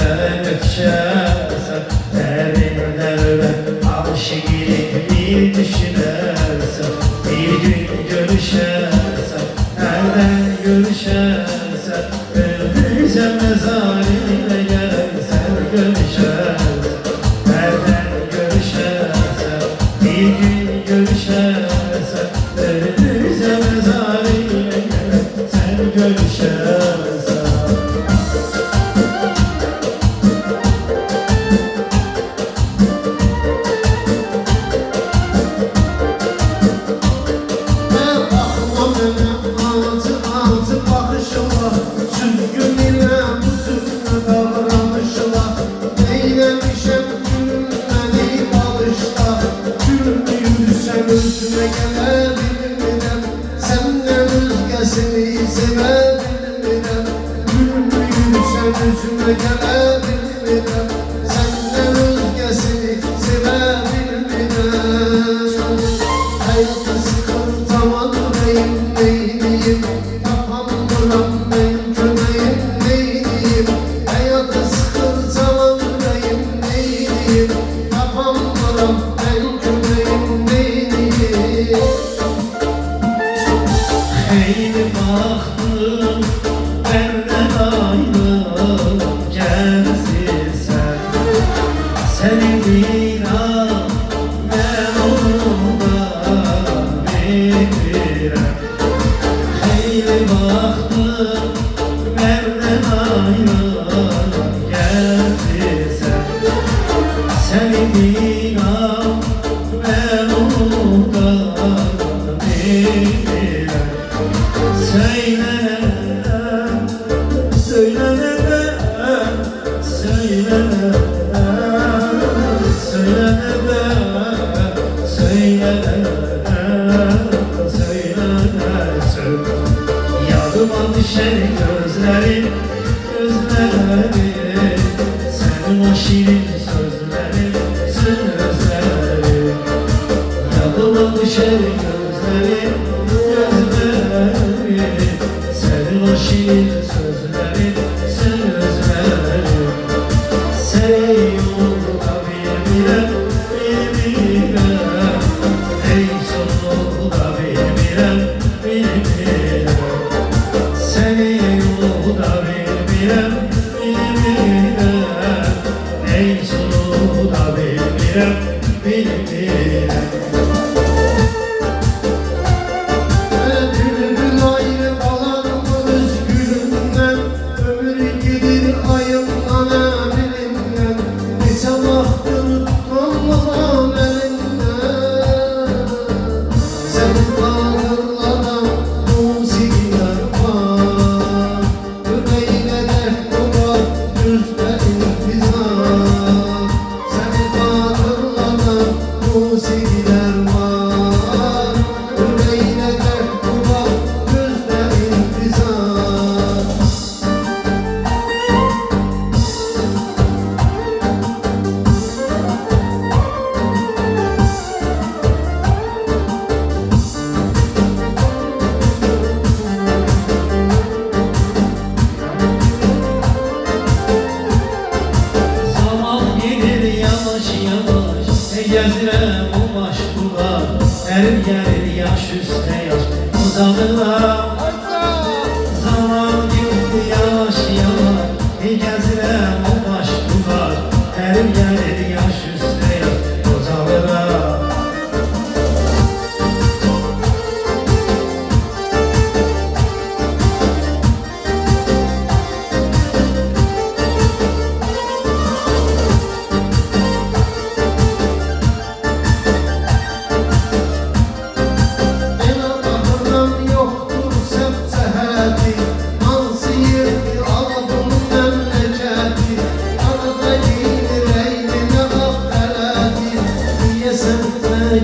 ötüşersen, derinlerle aşık bir düşünersen, bir gün görüşersen, nereden görüşersen, öldüysen mezarine gelsen görüşersen, nereden görüşersen, bir gün görüşersen, öldüysen mezarine gelsen görüşersen. Gözüme gelebilirim, senden özgesini sevebilirim. Gülmüyüm sen gözüme gelebilirim, senden özgesini sevebilirim. Hayatı sıkıntamadım neyleyim, yapamıyorum ben kömeğim neyleyim. Hayatı sıkıntamadım neyleyim, yapamıyorum ben kömeğim neyleyim. Haydi baktım benden ayrılıp gelsin sen, senin inan ben onunla bilirim. Haydi baktım benden ayrılıp gelsin sen, senin inan ben onunla bilirim. Söyle, söyle, söyle, söyle, söyle. Yadıma düşer gözlerin, gözlerin, senin o şirin sözlerin, sözlerin. Yadıma düşer gözlerin, gözlerin, senin o şirin sözlerin, sözlerin. Seni yolda bilmirem, bilmirem, ey sonunda bilmirem, bilmirem. Seni yolda bilmirem, bilmirem, ey sonunda bilmirem, bilmirem. Gezirem o maşkular, erim gelir yaş üstüne yaş uzanırlar. Zaman gitti yavaş yavaş, gezirem o maşkular, erim gelir yaş üstüne yaş uzanırlar.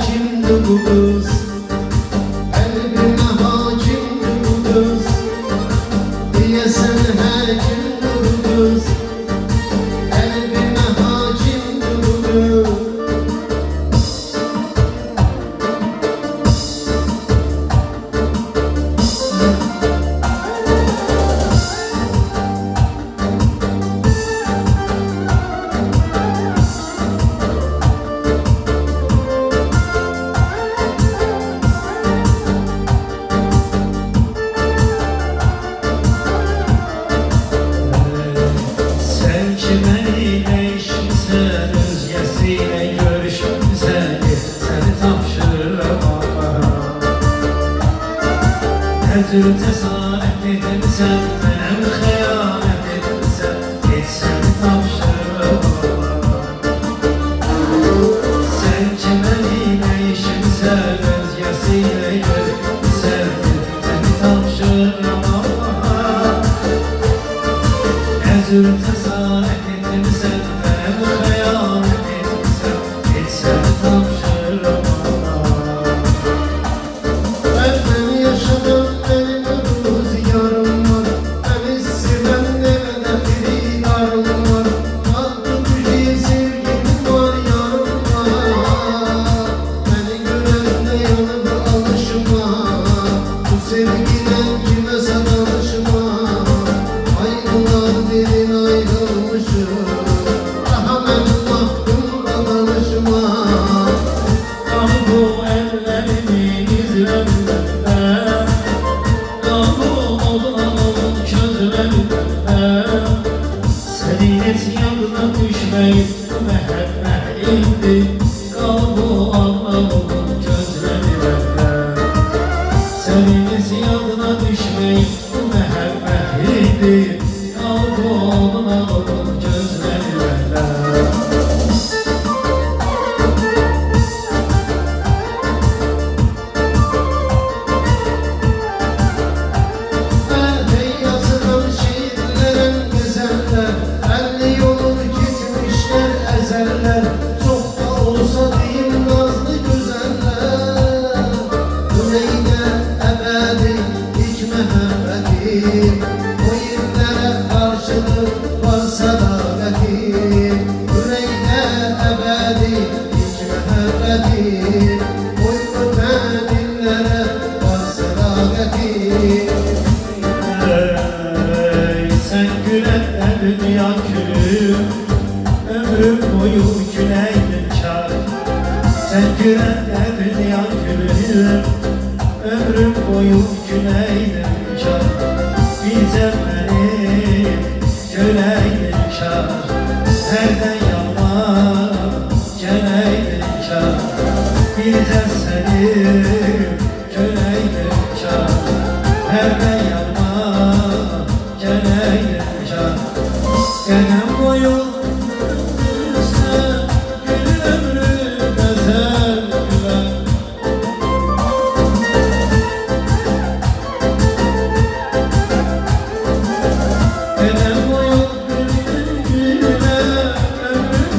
Kimdi bu kız? Kalbime hakimdi bu kız. Diyesen hakimdi bu kız. Kalbime hakimdi bu kız. kimenle işimsen, özgesiyle görüşümsen, seni tapşırırım Allah'a. Ne tür cesaret edimsen, hem xəyanət edimsen, heç səni tapşırırım Allah'a. Sen kimenle işimsen, özgesiyle görüşümsen, seni tapşırırım Allah'a. Ne tür cesaret edimsen, hem xəyanət edimsen, heç səni tapşırırım Allah'a. Ben yaşadım, benim rüzgarım var. Beni seven nevede firidarım var. Tatlı güzel sevgilim var, yarım var. Beni görende yanıp alışma. Bu sevgiden kime sarılışma. Ayrılar dedin ayrılmışım. Daha ben mahkumda danışma. Ah bu ellerimin izlerinden, ah bu olan közlerinden, senin isyanına düşmeyip mehabbet indi. Ah bu olan közlerinden, senin isyanına düşmeyip mehabbet indi. Ah bu olan közlerinden. Ey yazılan şiirlerin gezenler, 50 yolunu gitmişler ezeller. Çok da olsa diyeyim nazlı güzeller. Yüreğine ebedi hiç mehabbetim, o yerlere karşılık var sadaketim. Yüreğine ebedi hiç mehabbetim, o öpen dillere var sadaketim. Ey sen gülen dünya gülüm, ömrüm boyu güleydin kar. Sen gülen dünya gülüm, ömrüm boyu güleydin kar. Bize benim güleydin kar, nereden yana geleydin kar. Bize senin güleydin kar, nereden yana geleydin kar. Gelen boyu sen gül ömrüm ezel gülen. Gelen boyu gülen ömrüm.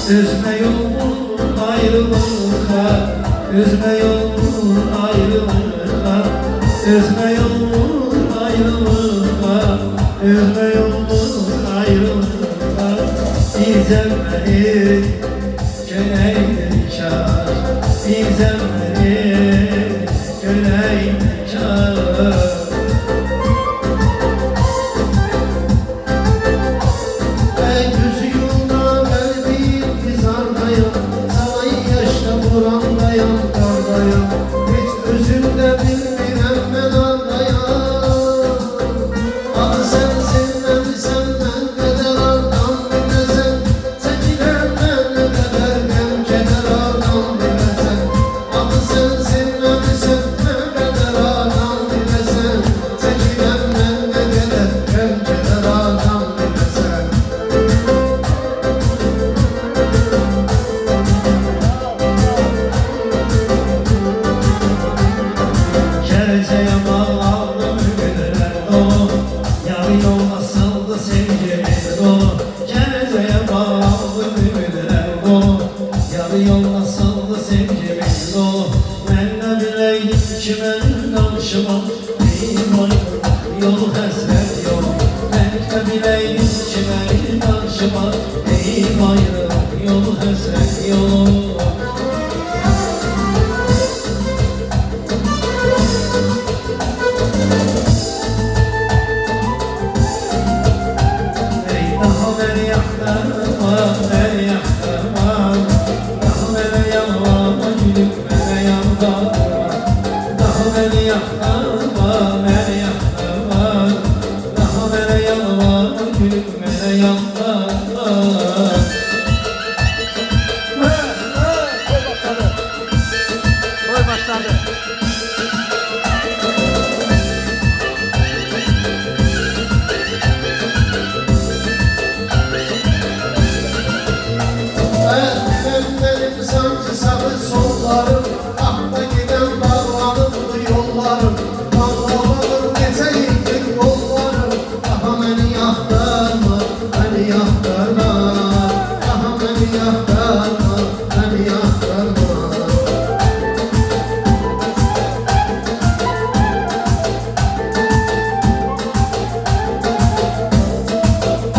Üzme yolun ayrılığa, üzme yolun ayrılığa, üzme yolun ayrılığa, üzme yolun ayrılığa. Bize beni göreydin kar, bize beni göreydin kar. Ey düz yolda geldiğim hizardayım, Salay yaşta burandayım, kardayım. Hiç özümde bilmirem ben ardayım. Adı sensin, ben senden kadar ardam bilesen. Çekilen ben ne kadar gem keder ardam bilesen. Adı sensin, ben senden kadar ardam bilesen. Çekilen ben ne kadar gem keder ardam bilesen. Kereceğe bağladım güller dolu, yarı yol asıldı sevgimin dolu. Kereceğe bağladım güller dolu, yarı yol asıldı sevgimin dolu. Ben de bileydim ki ben danışmam, benim oyun yolu hasret yol. Ben de bileydim ki ben danışmam, benim ayrılık yolu hasret yol. Daha beni yakma, beni yakma, daha beni yakma. yan